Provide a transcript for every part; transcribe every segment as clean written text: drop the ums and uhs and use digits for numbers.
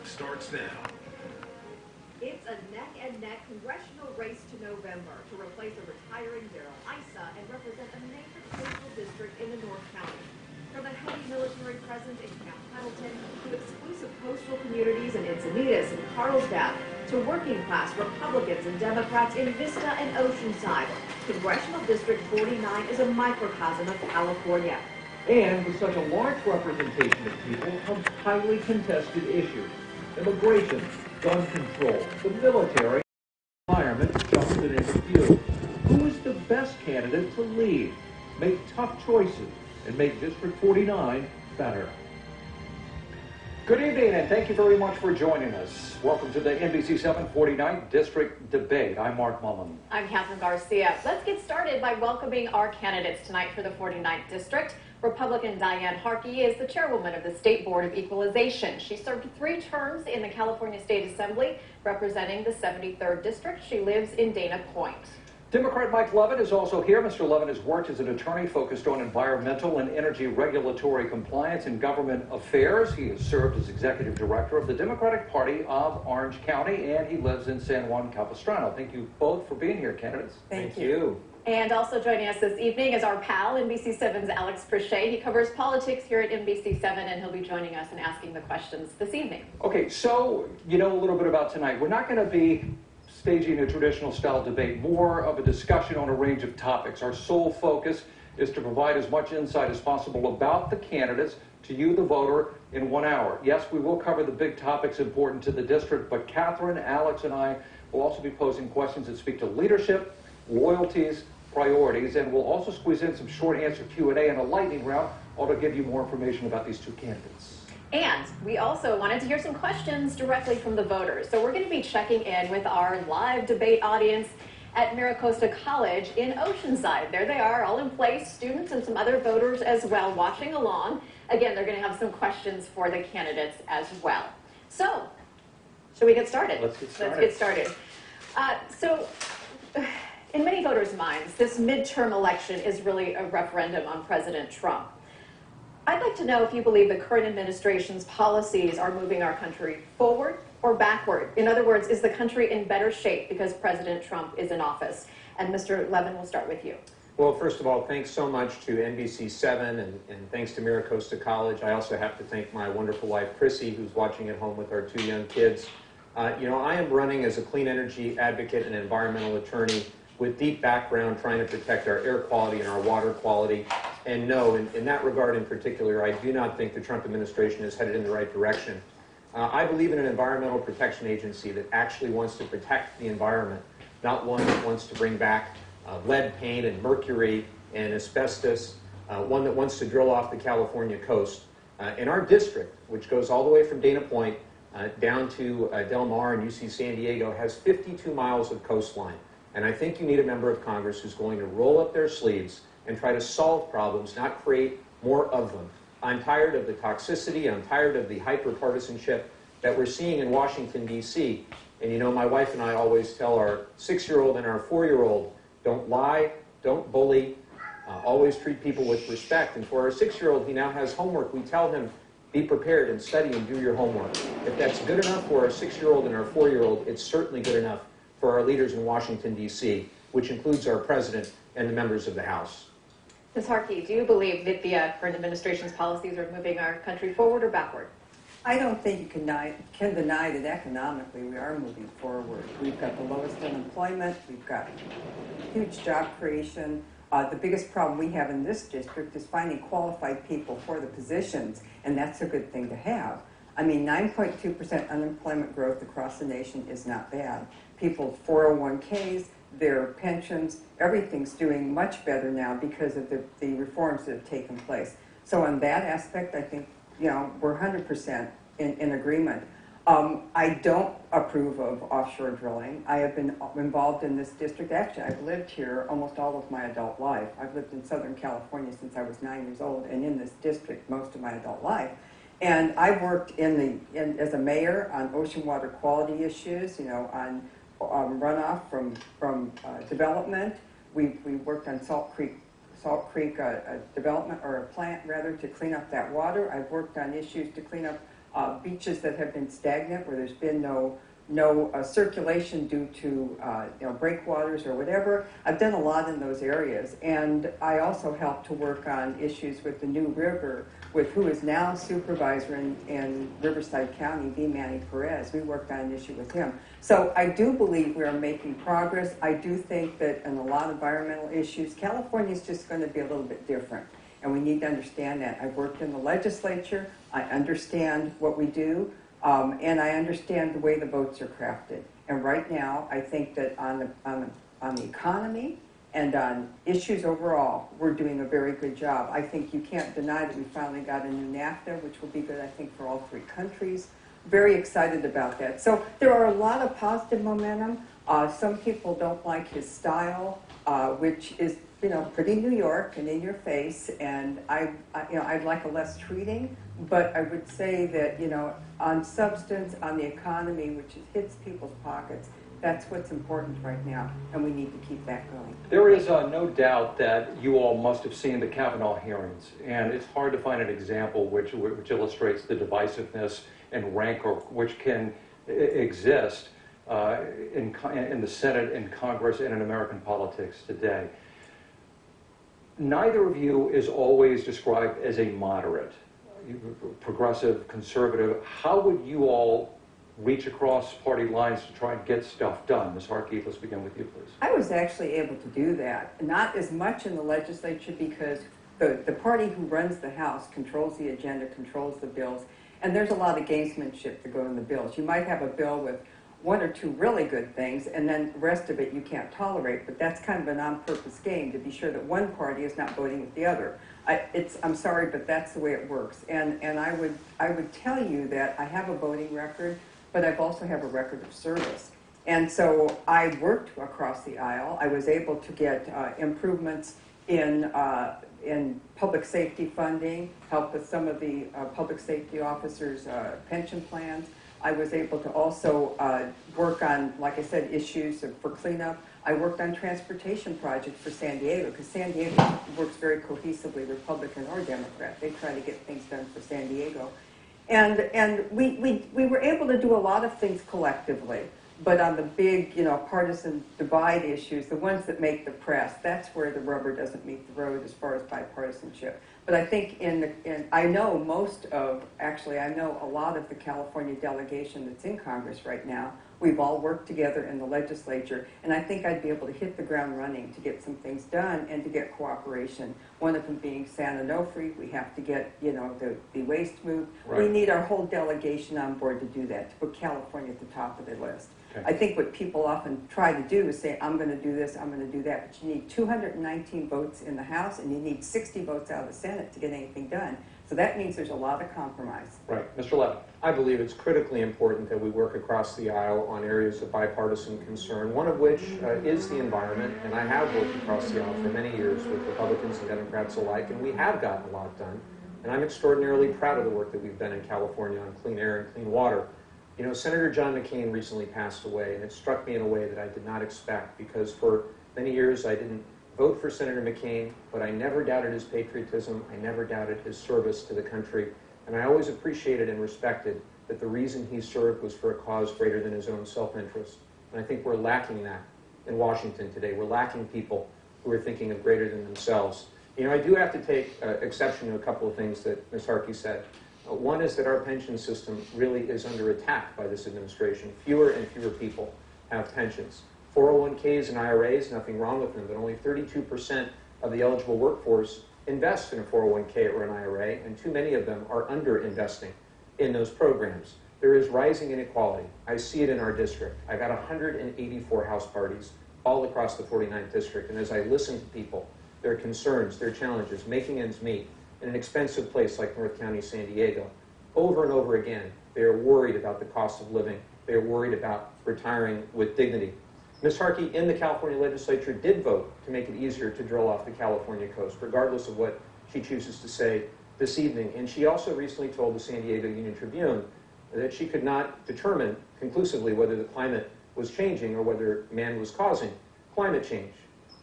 starts now. It's a neck-and-neck congressional race to November to replace a retiring Darrell Issa and represent a major coastal district in the North County. From a heavy military presence in Camp Pendleton to exclusive coastal communities in Encinitas and Carlsbad to working-class Republicans and Democrats in Vista and Oceanside, Congressional District 49 is a microcosm of California. And with such a large representation of people comes highly contested issues. Immigration, gun control, the military, environment, just to name a few. Who is the best candidate to lead, make tough choices, and make District 49 better? Good evening, and thank you very much for joining us. Welcome to the NBC 7 49th District Debate. I'm Mark Mullen. I'm Catherine Garcia. Let's get started by welcoming our candidates tonight for the 49th District. Republican Diane Harkey is the chairwoman of the State Board of Equalization. She served 3 terms in the California State Assembly, representing the 73rd District. She lives in Dana Point. Democrat Mike Levin is also here. Mr. Levin has worked as an attorney focused on environmental and energy regulatory compliance and government affairs. He has served as executive director of the Democratic Party of Orange County, and he lives in San Juan Capistrano. Thank you both for being here, candidates. Thank you. And also joining us this evening is our pal, NBC7's Alex Pritchett. He covers politics here at NBC7, and he'll be joining us and asking the questions this evening. Okay, so you know a little bit about tonight. We're not going to be staging a traditional style debate, more of a discussion on a range of topics. Our sole focus is to provide as much insight as possible about the candidates to you, the voter, in 1 hour. Yes, we will cover the big topics important to the district, but Catherine, Alex, and I will also be posing questions that speak to leadership, loyalties, priorities, and we'll also squeeze in some short answer Q&A and a lightning round, all to give you more information about these 2 candidates. And we also wanted to hear some questions directly from the voters. So we're going to be checking in with our live debate audience at MiraCosta College in Oceanside. There they are, all in place, students and some other voters as well watching along. Again, they're going to have some questions for the candidates as well. So, should we get started? Let's get started. Let's get started. In many voters' minds, this midterm election is really a referendum on President Trump. I'd like to know if you believe the current administration's policies are moving our country forward or backward. In other words, is the country in better shape because President Trump is in office? And Mr. Levin, we'll start with you. Well, first of all, thanks so much to NBC7 and thanks to MiraCosta College. I also have to thank my wonderful wife, Chrissy, who's watching at home with our 2 young kids. You know, I am running as a clean energy advocate and environmental attorney with deep background trying to protect our air quality and our water quality. And no, in that regard in particular, I do not think the Trump administration is headed in the right direction. I believe in an environmental protection agency that actually wants to protect the environment, not one that wants to bring back lead paint and mercury and asbestos, one that wants to drill off the California coast. In our district, which goes all the way from Dana Point down to Del Mar and UC San Diego, has 52 miles of coastline. And I think you need a member of Congress who's going to roll up their sleeves and try to solve problems, not create more of them. I'm tired of the toxicity. I'm tired of the hyper-partisanship that we're seeing in Washington, D.C. And you know, my wife and I always tell our 6-year-old and our 4-year-old, don't lie, don't bully, always treat people with respect. And for our 6-year-old, he now has homework. We tell him, be prepared and study and do your homework. If that's good enough for our 6-year-old and our 4-year-old, it's certainly good enough for our leaders in Washington, D.C., which includes our president and the members of the House. Ms. Harkey, do you believe that the current administration's policies are moving our country forward or backward? I don't think you can deny that economically we are moving forward. We've got the lowest unemployment. We've got huge job creation. The biggest problem we have in this district is finding qualified people for the positions, and that's a good thing to have. I mean, 9.2% unemployment growth across the nation is not bad. People's 401ks, their pensions, everything's doing much better now because of the reforms that have taken place. So on that aspect, I think, you know, we're 100% in agreement. I don't approve of offshore drilling. I have been involved in this district. Actually, I've lived here almost all of my adult life. I've lived in Southern California since I was 9 years old, and in this district most of my adult life. And I've worked as a mayor on ocean water quality issues, you know, on runoff from development. We worked on Salt Creek development, or a plant rather, to clean up that water. I've worked on issues to clean up beaches that have been stagnant, where there's been no circulation due to breakwaters or whatever. I've done a lot in those areas, and I also helped to work on issues with the New River, with who is now supervisor in Riverside County, V. Manny Perez. We worked on an issue with him. So I do believe we are making progress. I do think that in a lot of environmental issues, California is just going to be a little bit different, and we need to understand that. I've worked in the legislature. I understand what we do. And I understand the way the votes are crafted. And right now, I think that on the economy and on issues overall, we're doing a very good job. I think you can't deny that we finally got a new NAFTA, which will be good, I think, for all three countries. Very excited about that. So there are a lot of positive momentum. Some people don't like his style, which is pretty New York and in your face, and I'd like a less treating, but I would say that, on substance, on the economy, which hits people's pockets, that's what's important right now, and we need to keep that going. There is no doubt that you all must have seen the Kavanaugh hearings, and it's hard to find an example which illustrates the divisiveness and rancor which can exist in the Senate, in Congress, and in American politics today. Neither of you is always described as a moderate, progressive, conservative. How would you all reach across party lines to try and get stuff done? Ms. Hartkeith, let's begin with you, please. I was actually able to do that. Not as much in the legislature because the party who runs the House controls the agenda, controls the bills, and there's a lot of gamesmanship to go in the bills. You might have a bill with one or two really good things, and then the rest of it you can't tolerate, but that's kind of an on-purpose game to be sure that one party is not voting with the other. I'm sorry, but that's the way it works. And I would tell you that I have a voting record, but I also have a record of service. And so I worked across the aisle. I was able to get improvements in public safety funding, help with some of the public safety officers' pension plans. I was able to also work on, like I said, issues for cleanup. I worked on transportation projects for San Diego, because San Diego works very cohesively, Republican or Democrat. They try to get things done for San Diego. And we were able to do a lot of things collectively. But on the big, partisan divide issues, the ones that make the press, that's where the rubber doesn't meet the road as far as bipartisanship. But I think I know a lot of the California delegation that's in Congress right now. We've all worked together in the legislature, and I think I'd be able to hit the ground running to get some things done and to get cooperation. One of them being San Onofre. We have to get, the waste moved. Right. We need our whole delegation on board to do that, to put California at the top of the list. Okay. I think what people often try to do is say, I'm going to do this, I'm going to do that, but you need 219 votes in the House, and you need 60 votes out of the Senate to get anything done. So that means there's a lot of compromise. Right. Mr. Levin. I believe it's critically important that we work across the aisle on areas of bipartisan concern, one of which is the environment, and I have worked across the aisle for many years with Republicans and Democrats alike, and we have gotten a lot done. And I'm extraordinarily proud of the work that we've done in California on clean air and clean water. Senator John McCain recently passed away, and it struck me in a way that I did not expect, because for many years I didn't vote for Senator McCain, but I never doubted his patriotism, I never doubted his service to the country, and I always appreciated and respected that the reason he served was for a cause greater than his own self-interest. And I think we're lacking that in Washington today. We're lacking people who are thinking of greater than themselves. I do have to take exception to a couple of things that Ms. Harkey said. One is that our pension system really is under attack by this administration. Fewer and fewer people have pensions. 401ks and IRAs, nothing wrong with them, but only 32% of the eligible workforce invest in a 401k or an IRA, and too many of them are under-investing in those programs. There is rising inequality. I see it in our district. I've had 184 house parties all across the 49th district, and as I listen to people, their concerns, their challenges, making ends meet in an expensive place like North County, San Diego, over and over again, they are worried about the cost of living. They are worried about retiring with dignity. Ms. Harkey, in the California legislature, did vote to make it easier to drill off the California coast, regardless of what she chooses to say this evening. And she also recently told the San Diego Union Tribune that she could not determine conclusively whether the climate was changing or whether man was causing climate change.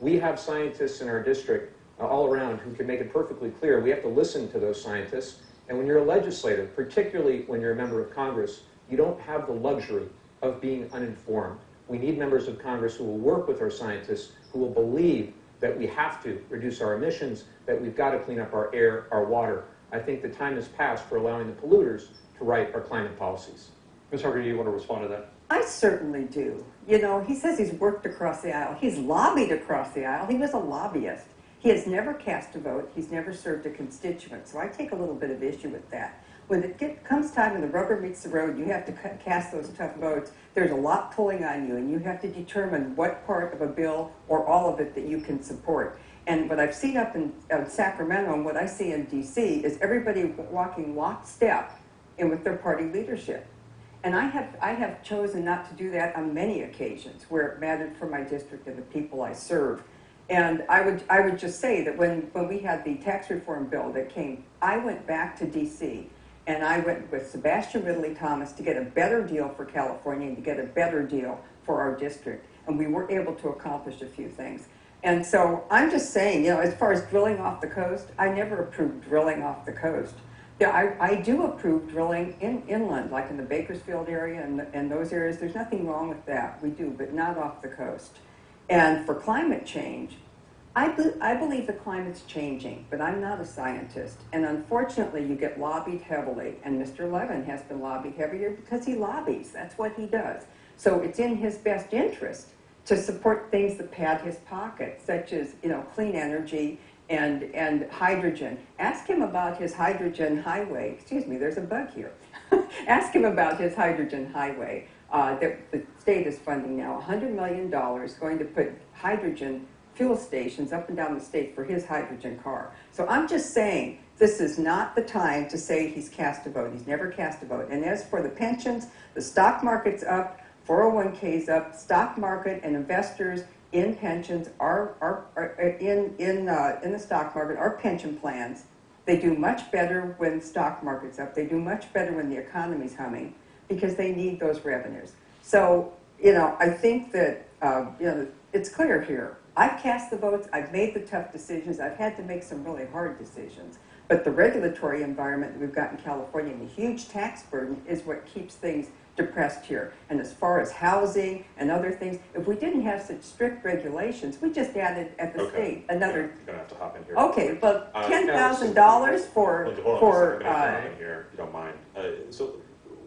We have scientists in our district all around who can make it perfectly clear. We have to listen to those scientists, And when you're a legislator, particularly when you're a member of Congress, you don't have the luxury of being uninformed. We need members of Congress who will work with our scientists, who will believe that we have to reduce our emissions, that we've got to clean up our air, our water. I think the time has passed for allowing the polluters to write our climate policies. Ms. Harker, do you want to respond to that? I certainly do. You know, he says he's worked across the aisle. He's lobbied across the aisle. He was a lobbyist. He has never cast a vote. He's never served a constituent. So I take a little bit of issue with that. When it comes time and the rubber meets the road, you have to cast those tough votes. There's a lot pulling on you, and you have to determine what part of a bill or all of it that you can support. And what I've seen up in Sacramento and what I see in D.C. is everybody walking lockstep in with their party leadership. And I have chosen not to do that on many occasions where it mattered for my district and the people I serve. And I would just say that when we had the tax reform bill that came, I went back to D.C. and I went with Sebastian Ridley Thomas to get a better deal for California and to get a better deal for our district. And we were able to accomplish a few things. And so I'm just saying, you know, as far as drilling off the coast, I never approved drilling off the coast. Yeah, I do approve drilling inland, like in the Bakersfield area and those areas. There's nothing wrong with that. We do, but not off the coast. And for climate change, I believe the climate's changing, but I'm not a scientist. And unfortunately, you get lobbied heavily. And Mr. Levin has been lobbied heavier because he lobbies. That's what he does. So it's in his best interest to support things that pad his pocket, such as, you know, clean energy and hydrogen. Ask him about his hydrogen highway. Excuse me, there's a bug here. Ask him about his hydrogen highway that the state is funding now. $100 million going to put hydrogen fuel stations up and down the state for his hydrogen car. So I'm just saying, this is not the time to say he's cast a vote. He's never cast a vote. And as for the pensions, the stock market's up, 401k's up, stock market and investors in pensions are in the stock market, our pension plans, they do much better when stock market's up. They do much better when the economy's humming because they need those revenues. So, you know, I think that, you know, it's clear here. I've cast the votes. I've made the tough decisions. I've had to make some really hard decisions. But the regulatory environment that we've got in California and the huge tax burden is what keeps things depressed here. And as far as housing and other things, if we didn't have such strict regulations, we just added at the state another. You're gonna have to hop in here. Okay, but $10,000 for Hold on a second. I'm gonna hop in here, if you don't mind. So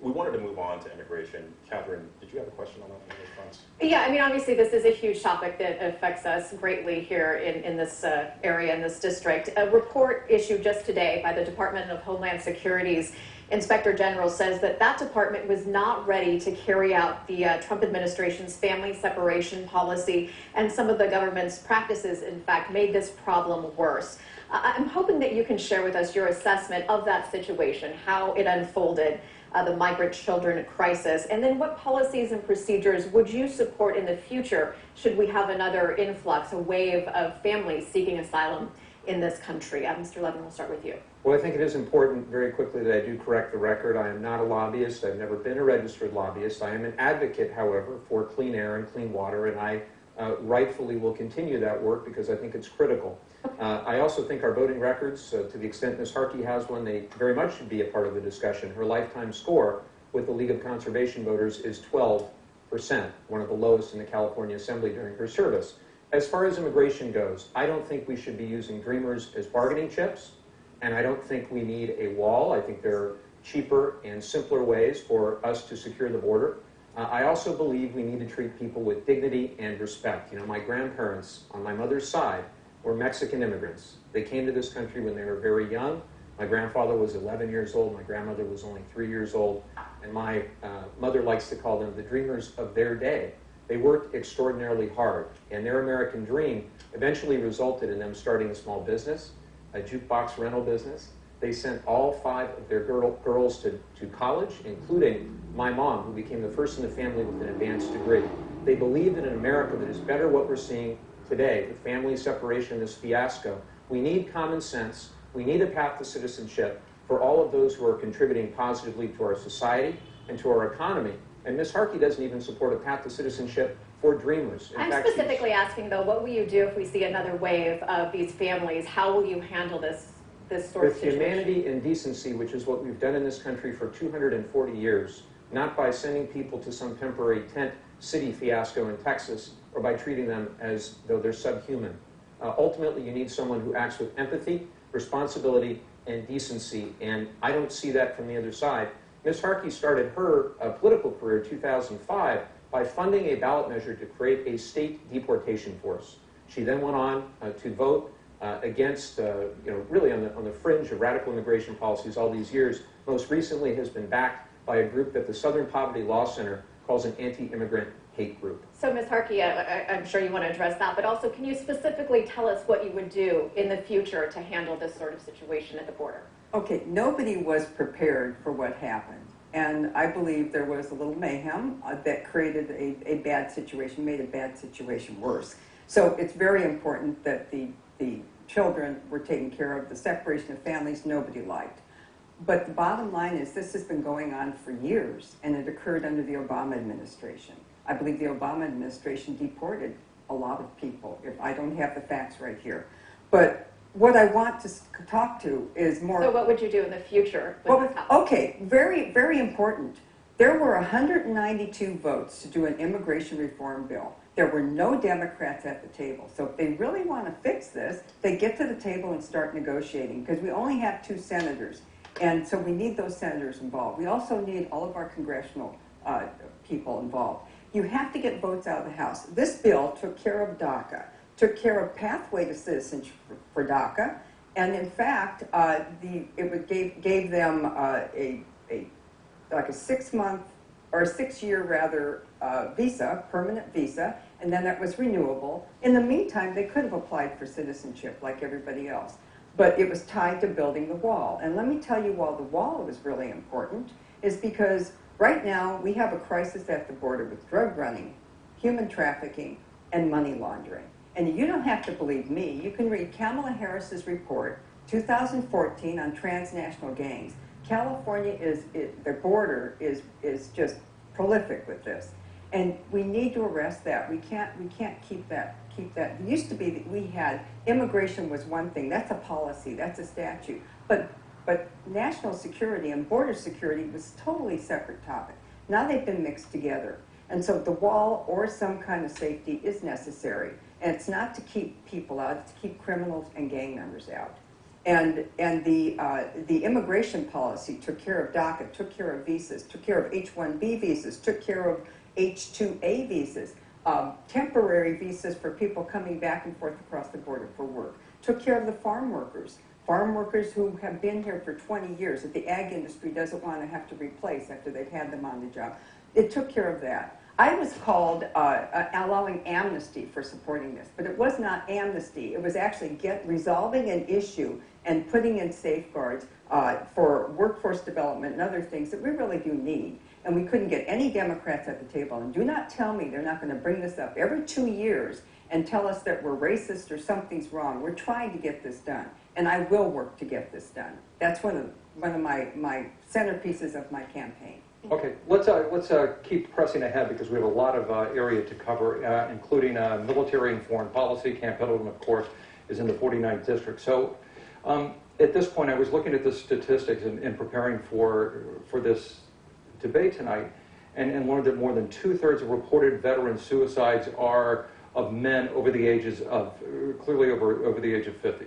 we wanted to move on to immigration. Catherine, did you have a question on that in response? Yeah, I mean, obviously this is a huge topic that affects us greatly here in this area, in this district. A report issued just today by the Department of Homeland Security's Inspector General says that that department was not ready to carry out the Trump administration's family separation policy, and some of the government's practices, in fact, made this problem worse. I'm hoping that you can share with us your assessment of that situation, how it unfolded, the migrant children crisis, and then what policies and procedures would you support in the future should we have another influx, a wave of families seeking asylum in this country? Mr. Levin, we'll start with you. Well, I think it is important very quickly that I do correct the record. I am not a lobbyist. I've never been a registered lobbyist. I am an advocate, however, for clean air and clean water, and I rightfully will continue that work because I think it's critical. I also think our voting records, to the extent Ms. Harkey has one, they very much should be a part of the discussion. Her lifetime score with the League of Conservation Voters is 12%, one of the lowest in the California Assembly during her service. As far as immigration goes, I don't think we should be using Dreamers as bargaining chips, and I don't think we need a wall. I think there are cheaper and simpler ways for us to secure the border. I also believe we need to treat people with dignity and respect. You know, my grandparents on my mother's side were Mexican immigrants. They came to this country when they were very young. My grandfather was 11 years old. My grandmother was only 3 years old. And my mother likes to call them the dreamers of their day. They worked extraordinarily hard, and their American dream eventually resulted in them starting a small business, a jukebox rental business. They sent all 5 of their girls to college, including my mom, who became the first in the family with an advanced degree. They believed in an America that is better what we're seeing today, the family separation, this fiasco. We need common sense. We need a path to citizenship for all of those who are contributing positively to our society and to our economy. And Ms. Harkey doesn't even support a path to citizenship for Dreamers. I'm specifically asking, though, what will you do if we see another wave of these families? How will you handle this this sort of With situation? humanity and decency, which is what we've done in this country for 240 years, not by sending people to some temporary tent city fiasco in Texas or by treating them as though they're subhuman. Ultimately, you need someone who acts with empathy, responsibility, and decency, and I don't see that from the other side. Ms. Harkey started her political career in 2005 by funding a ballot measure to create a state deportation force. She then went on to vote against, really on the fringe of radical immigration policies all these years. Most recently has been backed by a group that the Southern Poverty Law Center calls an anti-immigrant hate group. So, Ms. Harkey, I'm sure you want to address that, but also can you specifically tell us what you would do in the future to handle this sort of situation at the border? Okay, nobody was prepared for what happened. And I believe there was a little mayhem that created a bad situation, made a bad situation worse. So it's very important that the children were taken care of. The separation of families, nobody liked. But the bottom line is this has been going on for years, and it occurred under the Obama administration. I believe the Obama administration deported a lot of people, if I don't have the facts right here. But what I want to talk to is more... So what would you do in the future with this happen? Okay, very, very important. There were 192 votes to do an immigration reform bill. There were no Democrats at the table. So if they really want to fix this, they get to the table and start negotiating, because we only have 2 senators. And so we need those senators involved. We also need all of our congressional people involved. You have to get votes out of the House. This bill took care of DACA, took care of pathway to citizenship for DACA, and in fact, gave them like a 6-month or a 6-year rather visa, permanent visa, and then that was renewable. In the meantime, they could have applied for citizenship like everybody else, but it was tied to building the wall. And let me tell you why the wall was really important is because right now we have a crisis at the border with drug running, human trafficking, and money laundering. And you don't have to believe me. You can read Kamala Harris's report, 2014, on transnational gangs. California the border is just prolific with this, and we need to arrest that. We can't keep that. It used to be that we had immigration was one thing. That's a policy. That's a statute. But national security and border security was totally separate topic. Now they've been mixed together, and so the wall or some kind of safety is necessary. And it's not to keep people out; it's to keep criminals and gang members out. And the immigration policy took care of DACA, took care of visas, took care of H-1B visas, took care of H-2A visas, temporary visas for people coming back and forth across the border for work, took care of the farm workers who have been here for 20 years that the ag industry doesn't want to have to replace after they've had them on the job. It took care of that. I was called allowing amnesty for supporting this, but it was not amnesty. It was actually resolving an issue and putting in safeguards for workforce development and other things that we really do need. And we couldn't get any Democrats at the table. And do not tell me they're not going to bring this up every 2 years and tell us that we're racist or something's wrong. We're trying to get this done, and I will work to get this done. That's one of my centerpieces of my campaign. Okay, let's keep pressing ahead because we have a lot of area to cover, including military and foreign policy. Camp Pendleton, of course, is in the 49th district. So at this point, I was looking at the statistics in preparing for this debate tonight, and learned that more than 2/3 of reported veteran suicides are of men over the ages of, clearly over the age of 50,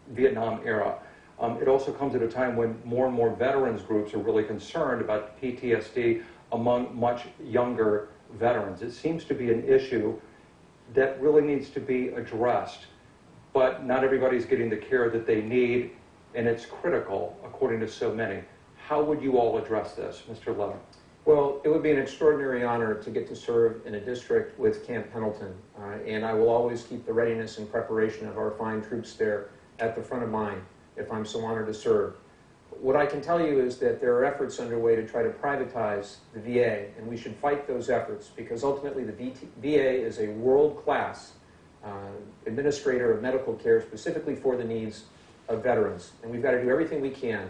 Vietnam era. It also comes at a time when more and more veterans groups are really concerned about PTSD among much younger veterans. It seems to be an issue that really needs to be addressed, but not everybody's getting the care that they need, and it's critical, according to so many. How would you all address this, Mr. Levin? Well, it would be an extraordinary honor to get to serve in a district with Camp Pendleton, and I will always keep the readiness and preparation of our fine troops there at the front of mind if I'm so honored to serve. What I can tell you is that there are efforts underway to try to privatize the VA, and we should fight those efforts because ultimately the VA is a world-class administrator of medical care specifically for the needs of veterans, and we've got to do everything we can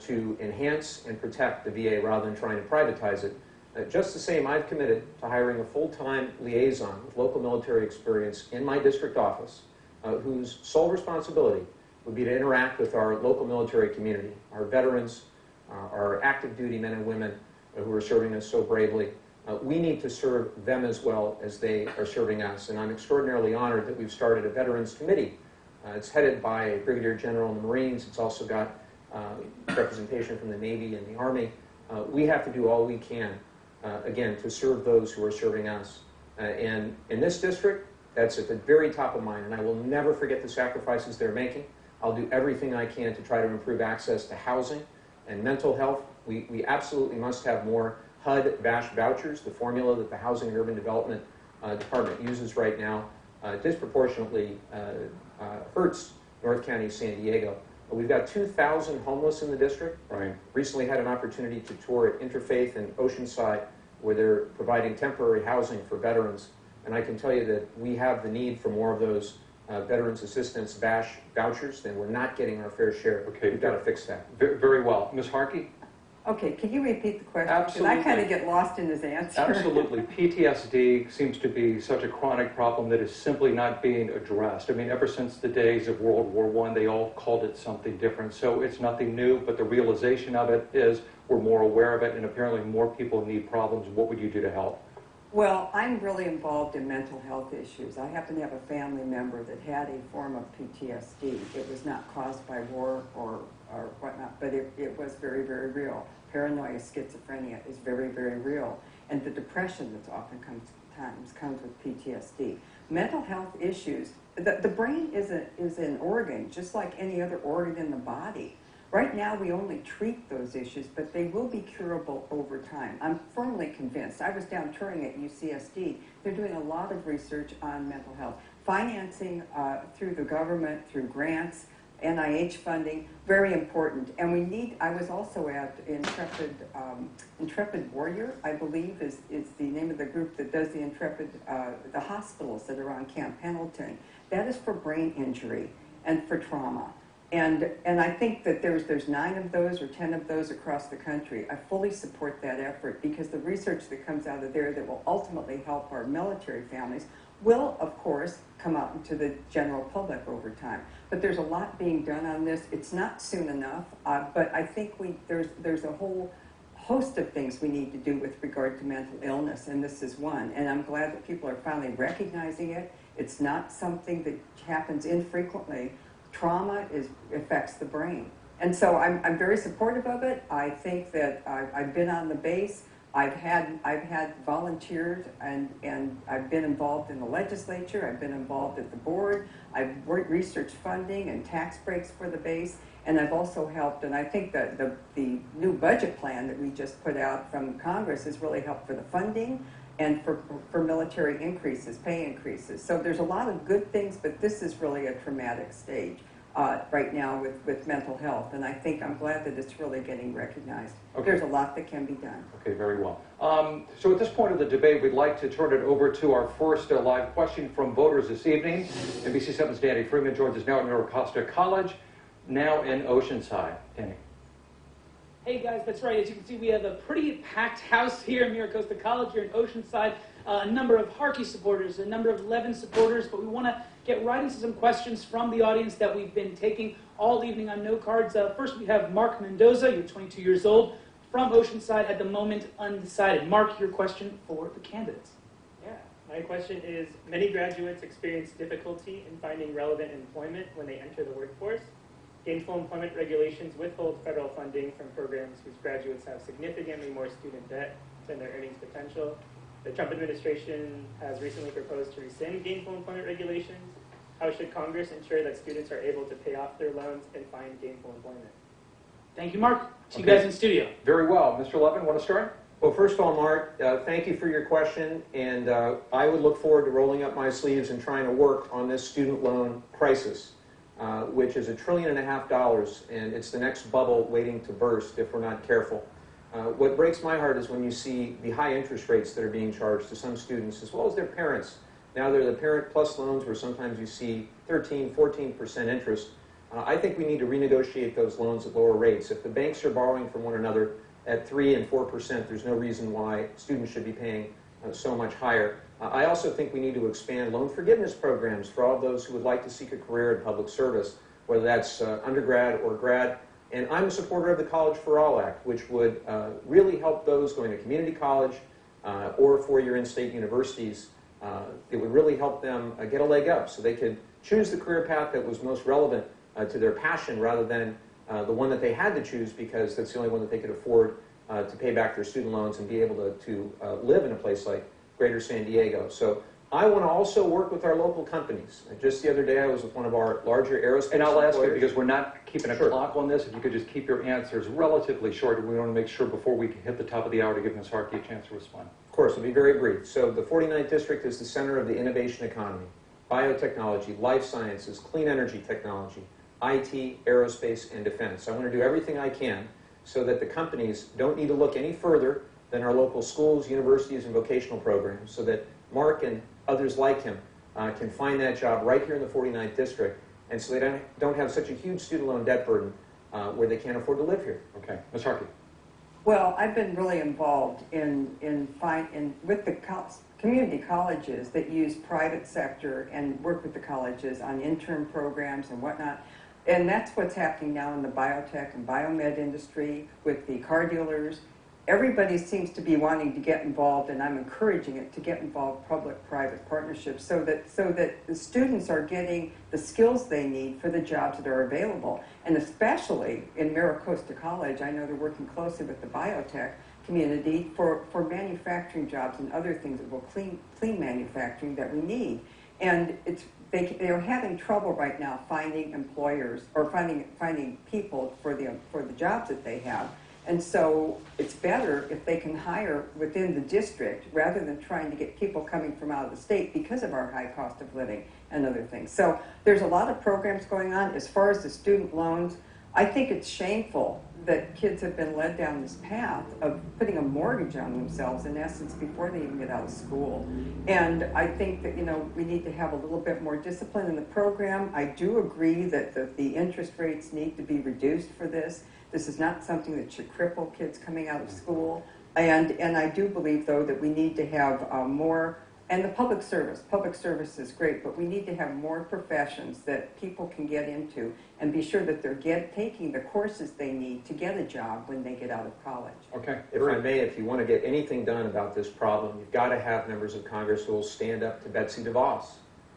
to enhance and protect the VA rather than trying to privatize it. Just the same, I've committed to hiring a full-time liaison with local military experience in my district office whose sole responsibility would be to interact with our local military community, our veterans, our active duty men and women who are serving us so bravely. We need to serve them as well as they are serving us. And I'm extraordinarily honored that we've started a Veterans Committee. It's headed by a Brigadier General in the Marines. It's also got representation from the Navy and the Army. We have to do all we can, again, to serve those who are serving us. And in this district, that's at the very top of mind, and I will never forget the sacrifices they're making. I'll do everything I can to try to improve access to housing and mental health. We absolutely must have more HUD-VASH vouchers, the formula that the Housing and Urban Development Department uses right now, disproportionately hurts North County, San Diego. We've got 2,000 homeless in the district. Right. Recently had an opportunity to tour at Interfaith in Oceanside, where they're providing temporary housing for veterans. And I can tell you that we have the need for more of those Veterans Assistance VASH vouchers, and we're not getting our fair share. Okay. We've got to fix that. Very well. Ms. Harkey? Okay, can you repeat the question? Absolutely. Because I kind of get lost in his answer. Absolutely. PTSD seems to be such a chronic problem that is simply not being addressed. I mean, ever since the days of World War I, they all called it something different. So it's nothing new, but the realization of it is we're more aware of it, and apparently more people need problems. What would you do to help? Well, I'm really involved in mental health issues. I happen to have a family member that had a form of PTSD. It was not caused by war or whatnot, but it was very, very real. Paranoia, schizophrenia is very, very real. And the depression that often comes with PTSD. Mental health issues, the brain is an organ, just like any other organ in the body. Right now, we only treat those issues, but they will be curable over time. I'm firmly convinced. I was down touring at UCSD. They're doing a lot of research on mental health. Financing through the government, through grants, NIH funding, very important. And I was also at Intrepid Warrior, I believe, is the name of the group that does the hospitals that are on Camp Pendleton. That is for brain injury and for trauma. And I think that there's 9 of those or 10 of those across the country. I fully support that effort because the research that comes out of there that will ultimately help our military families will, of course, come out into the general public over time. But there's a lot being done on this. It's not soon enough, but I think there's a whole host of things we need to do with regard to mental illness, and this is one. And I'm glad that people are finally recognizing it. It's not something that happens infrequently. Trauma affects the brain. And so I'm very supportive of it. I think that I've been on the base. I've had volunteers and I've been involved in the legislature. I've been involved at the board. I've worked research funding and tax breaks for the base. And I've also helped, and I think that the new budget plan that we just put out from Congress has really helped for the funding and for military increases, pay increases. So there's a lot of good things, but this is really a traumatic stage right now with mental health. And I think I'm glad that it's really getting recognized. Okay. There's a lot that can be done. Okay, very well. So at this point of the debate, we'd like to turn it over to our first live question from voters this evening. NBC7's Danny Freeman joins us now at Mira Costa College, now in Oceanside. Danny. Hey guys, that's right. As you can see, we have a pretty packed house here at Mira Costa College here in Oceanside. A number of Harkey supporters, a number of Levin supporters, but we want to get right into some questions from the audience that we've been taking all evening on note cards. First, we have Mark Mendoza. You're 22 years old, from Oceanside, at the moment undecided. Mark, your question for the candidates. Yeah, my question is, many graduates experience difficulty in finding relevant employment when they enter the workforce. Gainful employment regulations withhold federal funding from programs whose graduates have significantly more student debt than their earnings potential. The Trump administration has recently proposed to rescind gainful employment regulations. How should Congress ensure that students are able to pay off their loans and find gainful employment? Thank you, Mark. See you guys in studio. Very well. Mr. Levin, want to start? Well, first of all, Mark, thank you for your question, and I would look forward to rolling up my sleeves and trying to work on this student loan crisis, which is $1.5 trillion, and it's the next bubble waiting to burst if we're not careful. What breaks my heart is when you see the high interest rates that are being charged to some students, as well as their parents. Now they're the parent plus loans where sometimes you see 13, 14% interest. I think we need to renegotiate those loans at lower rates. If the banks are borrowing from one another at 3 and 4%, there's no reason why students should be paying so much higher. I also think we need to expand loan forgiveness programs for all those who would like to seek a career in public service. whether that's undergrad or grad. And I'm a supporter of the College for All Act, which would really help those going to community college or four-year in-state universities. It would really help them get a leg up so they could choose the career path that was most relevant to their passion rather than the one that they had to choose because that's the only one that they could afford to pay back their student loans and be able to live in a place like Greater San Diego. So I want to also work with our local companies. Just the other day, I was with one of our larger aerospace And I'll ask you, employers. because we're not keeping a Sure. clock on this, if you could just keep your answers relatively short. We want to make sure before we hit the top of the hour to give Ms. Harkey a chance to respond. Of course, I'll be very brief. So the 49th District is the center of the innovation economy. Biotechnology, life sciences, clean energy technology, IT, aerospace, and defense. I want to do everything I can so that the companies don't need to look any further than our local schools, universities, and vocational programs so that Mark and others like him can find that job right here in the 49th District, and so they don't have such a huge student loan debt burden where they can't afford to live here. Okay. Ms. Harkey. Well, I've been really involved with the community colleges that use private sector and work with the colleges on intern programs and whatnot. And that's what's happening now in the biotech and biomed industry with the car dealers. Everybody seems to be wanting to get involved, and I'm encouraging it to get involved public-private partnerships so that the students are getting the skills they need for the jobs that are available. And especially in MiraCosta College, I know they're working closely with the biotech community for manufacturing jobs and other things that will clean manufacturing that we need. And they're having trouble right now finding employers or finding people for the jobs that they have. And so it's better if they can hire within the district rather than trying to get people coming from out of the state because of our high cost of living and other things. So there's a lot of programs going on. As far as the student loans, I think it's shameful that kids have been led down this path of putting a mortgage on themselves, in essence, before they even get out of school. And I think that, we need to have a little bit more discipline in the program. I do agree that the interest rates need to be reduced for this. This is not something that should cripple kids coming out of school. And I do believe, though, that we need to have more, and the public service is great, but we need to have more professions that people can get into and be sure that they're taking the courses they need to get a job when they get out of college. Okay. If I may, if you want to get anything done about this problem, you've got to have members of Congress who will stand up to Betsy DeVos.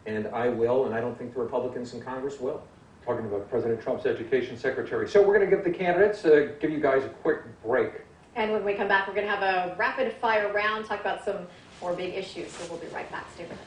And I will, and I don't think the Republicans in Congress will. Talking about President Trump's education secretary. So we're going to give the candidates, give you guys a quick break. And when we come back, we're going to have a rapid fire round, talk about some more big issues. So we'll be right back. Stay with us.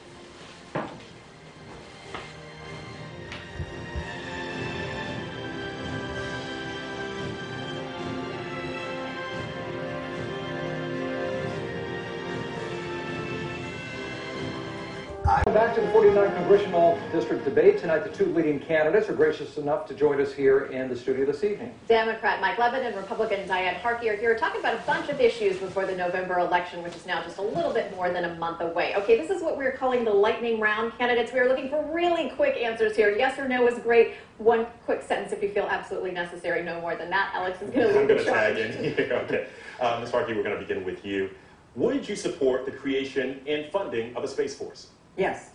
Back to the 49th Congressional District debate. Tonight, the two leading candidates are gracious enough to join us here in the studio this evening. Democrat Mike Levin and Republican Diane Harkey are here talking about a bunch of issues before the November election, which is now just a little bit more than a month away. Okay, this is what we're calling the lightning round. Candidates, we are looking for really quick answers here. Yes or no is great. One quick sentence if you feel absolutely necessary. No more than that. Alex is going to lead the charge. I'm going to tag in here. Okay. Ms. Harkey, we're going to begin with you. Would you support the creation and funding of a Space Force? Yes.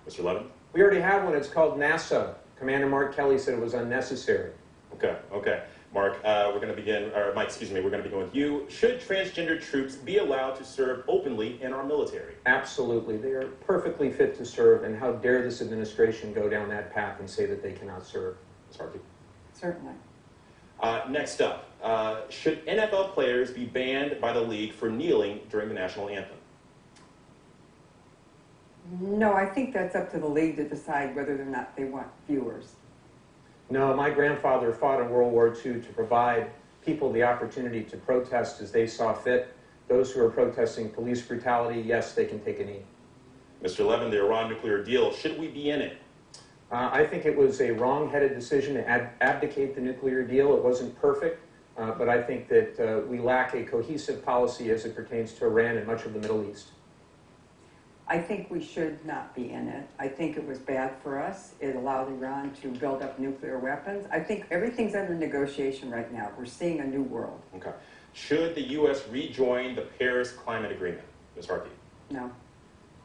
Mr. Levin? We already have one. It's called NASA. Commander Mark Kelly said it was unnecessary. Okay. Mark, we're going to begin, or Mike, excuse me, we're going to begin with you. Should transgender troops be allowed to serve openly in our military? Absolutely. They are perfectly fit to serve, and how dare this administration go down that path and say that they cannot serve. Ms. Harkey? Certainly. Next up, should NFL players be banned by the league for kneeling during the national anthem? No, I think that's up to the league to decide whether or not they want viewers. No, my grandfather fought in World War II to provide people the opportunity to protest as they saw fit. Those who are protesting police brutality, yes, they can take a knee. Mr. Levin, the Iran nuclear deal, should we be in it? I think it was a wrong-headed decision to abdicate the nuclear deal. It wasn't perfect, but I think that we lack a cohesive policy as it pertains to Iran and much of the Middle East. I think we should not be in it. I think it was bad for us. It allowed Iran to build up nuclear weapons. I think everything's under negotiation right now. We're seeing a new world. Okay. Should the U.S. rejoin the Paris Climate Agreement? Ms. Harkey? No.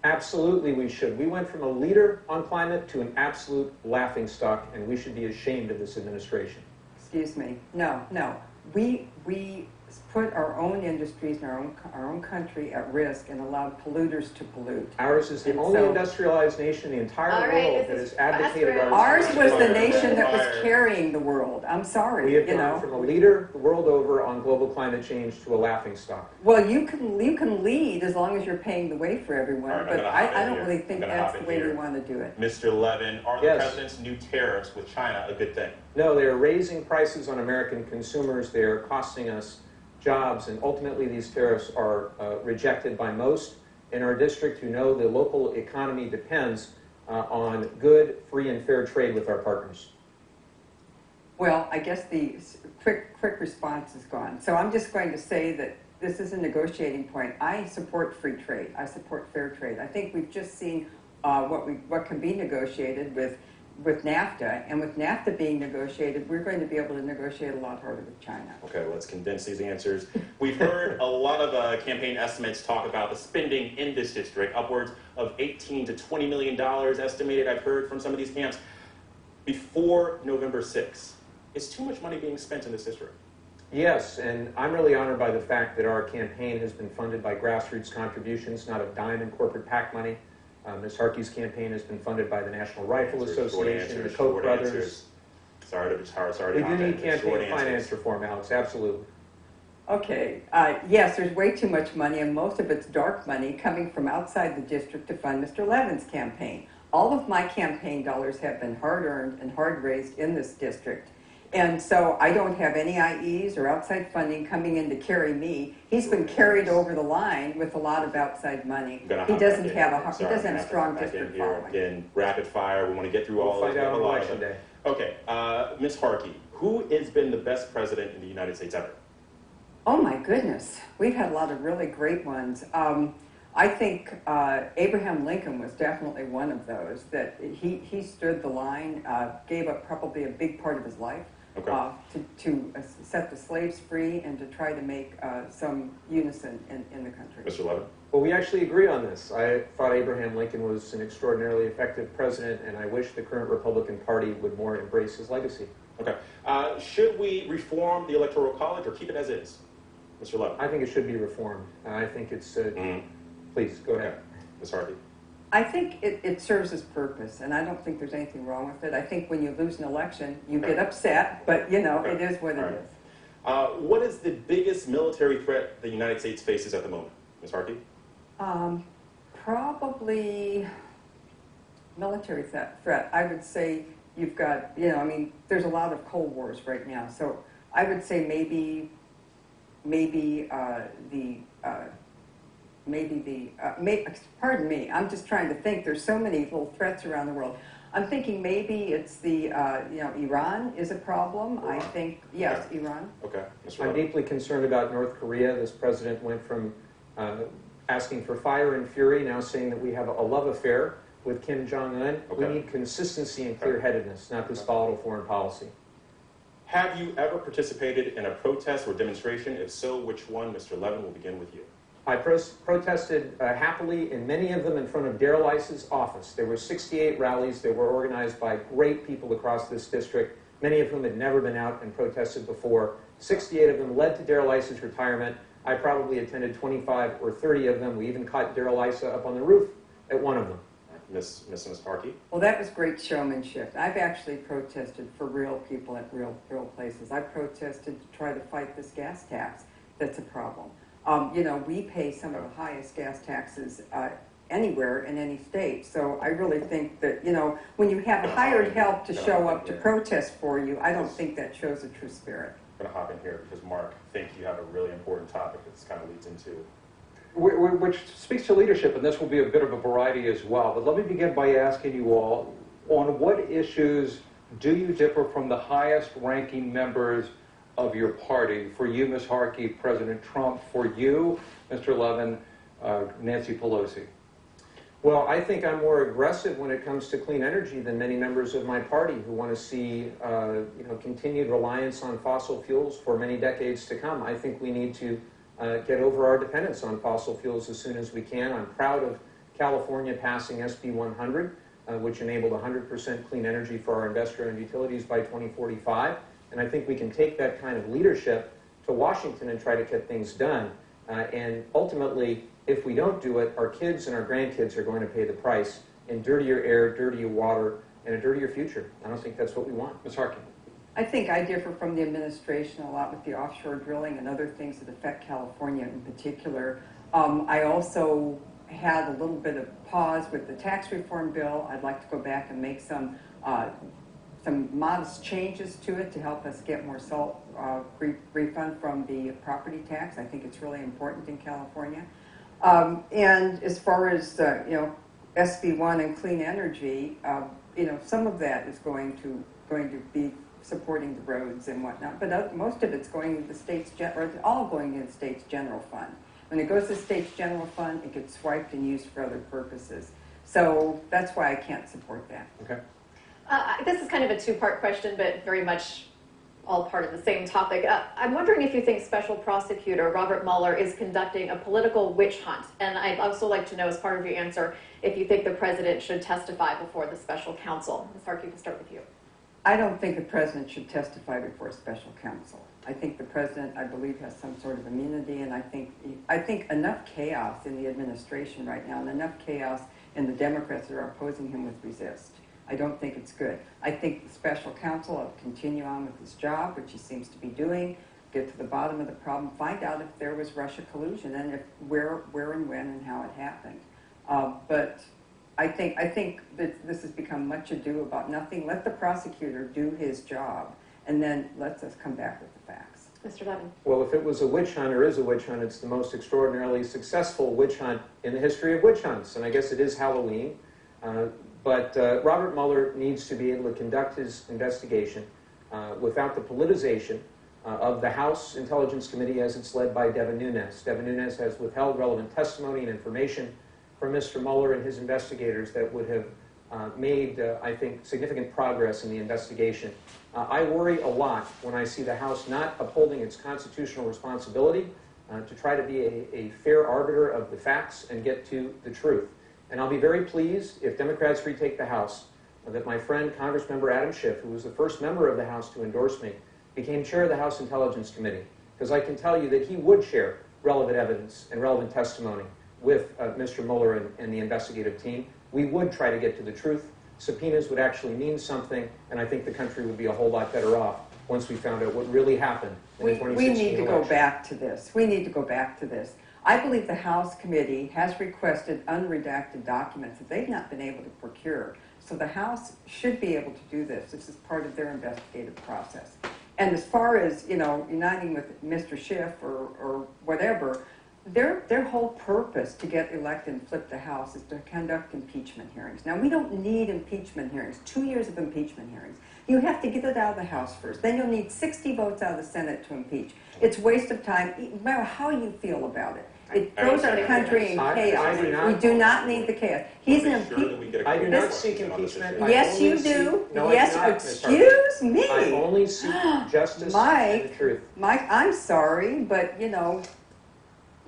Absolutely, we should. We went from a leader on climate to an absolute laughingstock, and we should be ashamed of this administration. Excuse me. No, no. We put our own industries and our own country at risk and allowed polluters to pollute. Ours is the And only so- industrialized nation in the entire All right, world this that is has advocated fast our Ours was the nation that was carrying the world. I'm sorry, We have you gone know. from a leader the world over on global climate change to a laughingstock. Well, you can lead as long as you're paying the way for everyone, All right, I'm but gonna hop in I don't here. really think I'm gonna hop that's in the way here. we want to do it. Mr. Levin, are the Yes. president's new tariffs with China a good thing? No, they are raising prices on American consumers. They are costing us jobs, and ultimately these tariffs are rejected by most in our district who know the local economy depends on good, free, and fair trade with our partners. Well, I guess the quick response is gone. So I'm just going to say that this is a negotiating point. I support free trade. I support fair trade. I think we've just seen what can be negotiated with NAFTA, and with NAFTA being negotiated, we're going to be able to negotiate a lot harder with China. Okay, let's condense these answers. We've heard a lot of campaign estimates talk about the spending in this district, upwards of $18 to $20 million estimated, I've heard from some of these camps, before November 6th. Is too much money being spent in this district? Yes, and I'm really honored by the fact that our campaign has been funded by grassroots contributions, not a dime in corporate PAC money. Ms. Harkey's campaign has been funded by the National Rifle Association, the Koch brothers. Sorry to We hop do in. need Short campaign answers. finance reform, Alex, absolutely. Okay, yes, there's way too much money, and most of it's dark money coming from outside the district to fund Mr. Levin's campaign. All of my campaign dollars have been hard-earned and hard-raised in this district. And so I don't have any IEs or outside funding coming in to carry me. He's been carried over the line with a lot of outside money. I'm gonna He hop doesn't back in have here. a Sorry, he doesn't I'm have a gonna strong hop back in district here. following. Again, rapid fire. We want to get through all We'll of find them. out on A lot of election them. day. Okay, Ms. Harkey, who has been the best president in the United States ever? Oh my goodness, we've had a lot of really great ones. I think Abraham Lincoln was definitely one of those, that he stood the line, gave up probably a big part of his life to set the slaves free and to try to make some unison in the country. Mr. Levin? Well, we actually agree on this. I thought Abraham Lincoln was an extraordinarily effective president, and I wish the current Republican Party would more embrace his legacy. Okay. Should we reform the Electoral College or keep it as is? Mr. Levin? I think it should be reformed. I think it's... Please, go ahead. Ms. Harkey? I think it serves its purpose, and I don't think there's anything wrong with it. I think when you lose an election, you get upset, but you know, it is what it is. What is the biggest military threat the United States faces at the moment? Ms. Harkey? Probably military threat. I would say you've got, you know, I mean, there's a lot of Cold Wars right now, so I would say maybe pardon me, I'm just trying to think. There's so many little threats around the world. I'm thinking maybe it's the, Iran is a problem. I think, yes, Iran. Okay. Mr. I'm Levin? deeply concerned about North Korea. This president went from asking for fire and fury, now saying that we have a love affair with Kim Jong-un. Okay. We need consistency and clear-headedness, not this volatile foreign policy. Have you ever participated in a protest or demonstration? If so, which one? Mr. Levin, will begin with you. I protested happily in many of them in front of Darrell Iss's office. There were 68 rallies that were organized by great people across this district, many of whom had never been out and protested before. 68 of them led to Darrell Iss's retirement. I probably attended 25 or 30 of them. We even caught Darrell Issa up on the roof at one of them. Ms. Harkey? Well, that was great showmanship. I've actually protested for real people at real places. I protested to try to fight this gas tax. That's a problem. We pay some of the highest gas taxes anywhere in any state. So I really think that, when you have hired help to show up to protest for you, I don't think that shows a true spirit. I'm going to hop in here because, Mark, I think you have a really important topic that this kind of leads into. Which speaks to leadership, and this will be a bit of a variety as well. But let me begin by asking you all, on what issues do you differ from the highest ranking members of your party? For you, Ms. Harkey, President Trump. For you, Mr. Levin, Nancy Pelosi. Well, I think I'm more aggressive when it comes to clean energy than many members of my party who want to see continued reliance on fossil fuels for many decades to come. I think we need to get over our dependence on fossil fuels as soon as we can. I'm proud of California passing SB 100, which enabled 100% clean energy for our investor-owned utilities by 2045. And I think we can take that kind of leadership to Washington and try to get things done. And ultimately, if we don't do it, our kids and our grandkids are going to pay the price in dirtier air, dirtier water, and a dirtier future. I don't think that's what we want. Ms. Harkin. I think I differ from the administration a lot with the offshore drilling and other things that affect California in particular. I also had a little bit of pause with the tax reform bill. I'd like to go back and make some modest changes to it to help us get more SALT refund from the property tax. I think it's really important in California. And as far as SB1 and clean energy, some of that is going to be supporting the roads and whatnot, but most of it's going to the state's, or it's all going to the state's general fund. When it goes to the state's general fund, it gets swiped and used for other purposes. So that's why I can't support that. Okay. This is kind of a two-part question, but very much all part of the same topic. I'm wondering if you think Special Prosecutor Robert Mueller is conducting a political witch hunt. And I'd also like to know, as part of your answer, if you think the president should testify before the special counsel. Ms. Harkin, can start with you. I don't think the president should testify before special counsel. I think the president, I believe, has some sort of immunity, and I think enough chaos in the administration right now and enough chaos in the Democrats that are opposing him with resist. I don't think it's good. I think the special counsel will continue on with his job, which he seems to be doing, get to the bottom of the problem, find out if there was Russia collusion and if where and when and how it happened. But I think that this has become much ado about nothing. Let the prosecutor do his job, and then let us come back with the facts. Mr. Levin. Well, if it was a witch hunt or is a witch hunt, it's the most extraordinarily successful witch hunt in the history of witch hunts. And I guess it is Halloween. But Robert Mueller needs to be able to conduct his investigation without the politicization of the House Intelligence Committee as it's led by Devin Nunes. Devin Nunes has withheld relevant testimony and information from Mr. Mueller and his investigators that would have made, I think, significant progress in the investigation. I worry a lot when I see the House not upholding its constitutional responsibility to try to be a fair arbiter of the facts and get to the truth. And I'll be very pleased if Democrats retake the House that my friend, Congressmember Adam Schiff, who was the first member of the House to endorse me, became chair of the House Intelligence Committee. Because I can tell you that he would share relevant evidence and relevant testimony with Mr. Mueller and the investigative team. We would try to get to the truth. Subpoenas would actually mean something, and I think the country would be a whole lot better off once we found out what really happened in the 2016 We need to election. go back to this. We need to go back to this. I believe the House committee has requested unredacted documents that they've not been able to procure. So the House should be able to do this. This is part of their investigative process. And as far as, uniting with Mr. Schiff or whatever, their whole purpose to get elected and flip the House is to conduct impeachment hearings. Now, we don't need impeachment hearings, 2 years of impeachment hearings. You have to get it out of the House first. Then you'll need 60 votes out of the Senate to impeach. It's a waste of time, no matter how you feel about it. It throws our country in chaos. We do not need the chaos. He's an impeachment. I do not seek impeachment. Yes, you do. No, yes, I do not, excuse me. I only seek justice Mike, and the truth. Mike, I'm sorry, but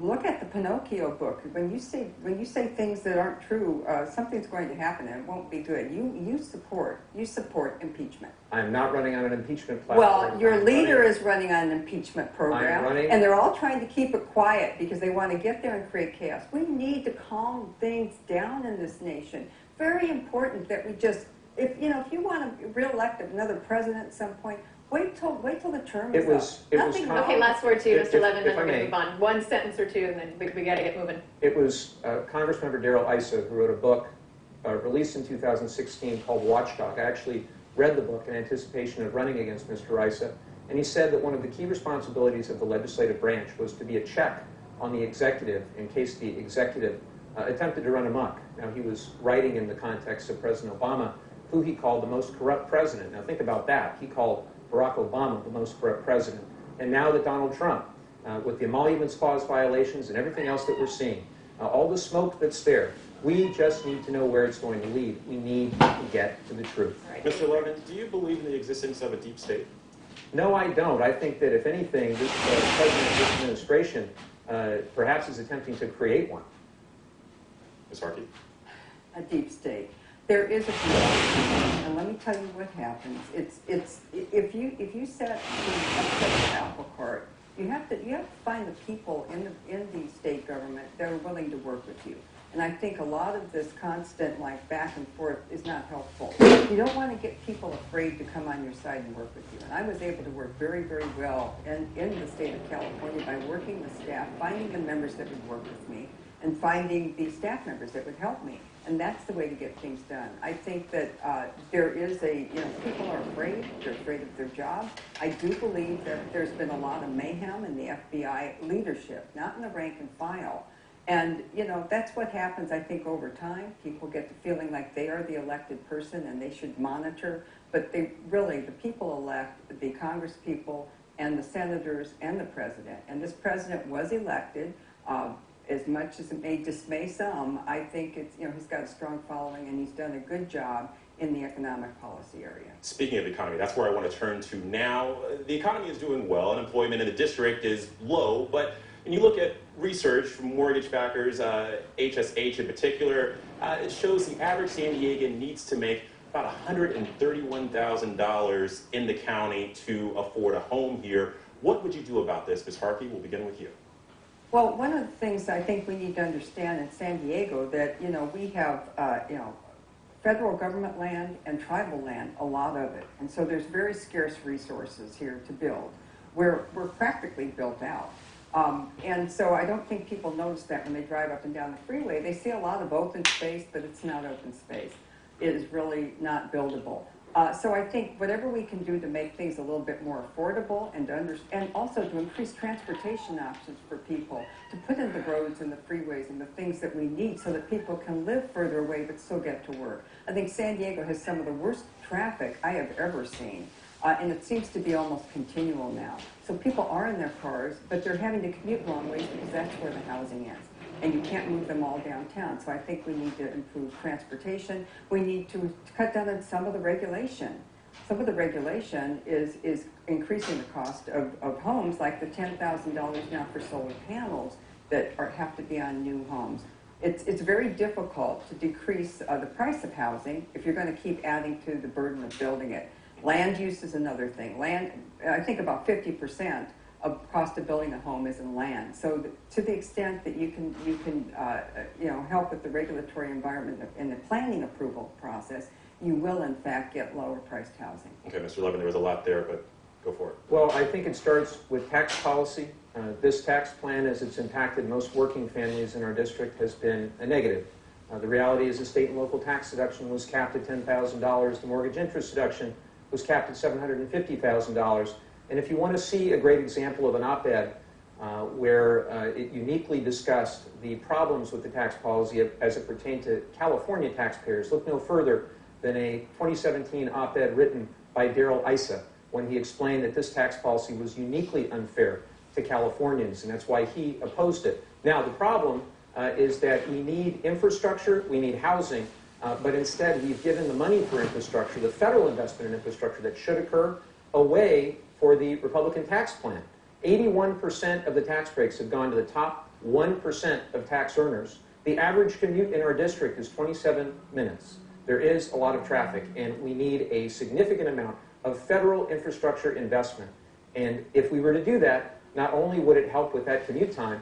look at the Pinocchio book. When you say things that aren't true, something's going to happen and it won't be good. You support impeachment. I'm not running on an impeachment platform. Well, your leader is running on an impeachment program, running- and they're all trying to keep it quiet because they want to get there and create chaos. We need to calm things down in this nation. Very important that we just, if you want to re-elect another president at some point, wait till the term is up. Okay, last word to you, If- Mr. Levin, if then I we're going to may. move on. One sentence or two, and then we got to get moving. It was Congressmember Darrell Issa who wrote a book released in 2016 called Watchdog. I actually read the book in anticipation of running against Mr. Issa, and he said that one of the key responsibilities of the legislative branch was to be a check on the executive in case the executive attempted to run amok. Now, he was writing in the context of President Obama, who he called the most corrupt president. Now, think about that. He called Barack Obama the most corrupt president. And now that Donald Trump, with the Emoluments Clause violations and everything else that we're seeing, all the smoke that's there, we just need to know where it's going to lead. We need to get to the truth. Right. Mr. Levin, do you believe in the existence of a deep state? No, I don't. I think that if anything, this president of this administration perhaps is attempting to create one. Ms. Harkey? A deep state. There is a deep state, and let me tell you what happens. If you set the apple cart, you have to find the people in the state government that are willing to work with you. And I think a lot of this constant back and forth is not helpful. You don't want to get people afraid to come on your side and work with you. And I was able to work very, very well in the state of California by working with staff, finding the members that would work with me, and finding the staff members that would help me. And that's the way to get things done. I think that there is people are afraid. They're afraid of their job. I do believe that there's been a lot of mayhem in the FBI leadership, not in the rank and file. And, that's what happens, I think, over time. People get the feeling like they are the elected person and they should monitor. But the people elect the Congress people and the senators and the president. And this president was elected. As much as it may dismay some, I think he's got a strong following and he's done a good job in the economic policy area. Speaking of the economy, that's where I want to turn to now. The economy is doing well. Unemployment in the district is low, but when you look at research from mortgage backers, HSH in particular, it shows the average San Diegan needs to make about $131,000 in the county to afford a home here. What would you do about this, Ms. Harkey? We'll begin with you. Well, one of the things I think we need to understand in San Diego that, we have, federal government land and tribal land, a lot of it. And so there's very scarce resources here to build. We're practically built out. And so I don't think people notice that when they drive up and down the freeway. They see a lot of open space, but it's not open space. It is really not buildable. So I think whatever we can do to make things a little bit more affordable and also to increase transportation options for people, to put in the roads and the freeways and the things that we need so that people can live further away but still get to work. I think San Diego has some of the worst traffic I have ever seen. And it seems to be almost continual now. So people are in their cars, but they're having to commute long ways because that's where the housing is. And you can't move them all downtown. So I think we need to improve transportation. We need to cut down on some of the regulation. Some of the regulation is increasing the cost of homes, like the $10,000 now for solar panels that have to be on new homes. It's very difficult to decrease the price of housing if you're going to keep adding to the burden of building it. Land use is another thing. Land, I think about 50% of cost of building a home is in land. So to the extent that you can help with the regulatory environment and the planning approval process, you will in fact get lower priced housing. Okay, Mr. Levin, there was a lot there, but go for it. Well, I think it starts with tax policy. This tax plan, as it's impacted most working families in our district, has been a negative. The reality is the state and local tax deduction was capped at $10,000. The mortgage interest deduction was capped at $750,000. And if you want to see a great example of an op-ed where it uniquely discussed the problems with the tax policy as it pertained to California taxpayers, look no further than a 2017 op-ed written by Darrell Issa when he explained that this tax policy was uniquely unfair to Californians, and that's why he opposed it. Now, the problem is that we need infrastructure, we need housing, but instead we've given the money for infrastructure, the federal investment in infrastructure that should occur, away for the Republican tax plan. 81% of the tax breaks have gone to the top 1% of tax earners. The average commute in our district is 27 minutes. There is a lot of traffic, and we need a significant amount of federal infrastructure investment. And if we were to do that, not only would it help with that commute time,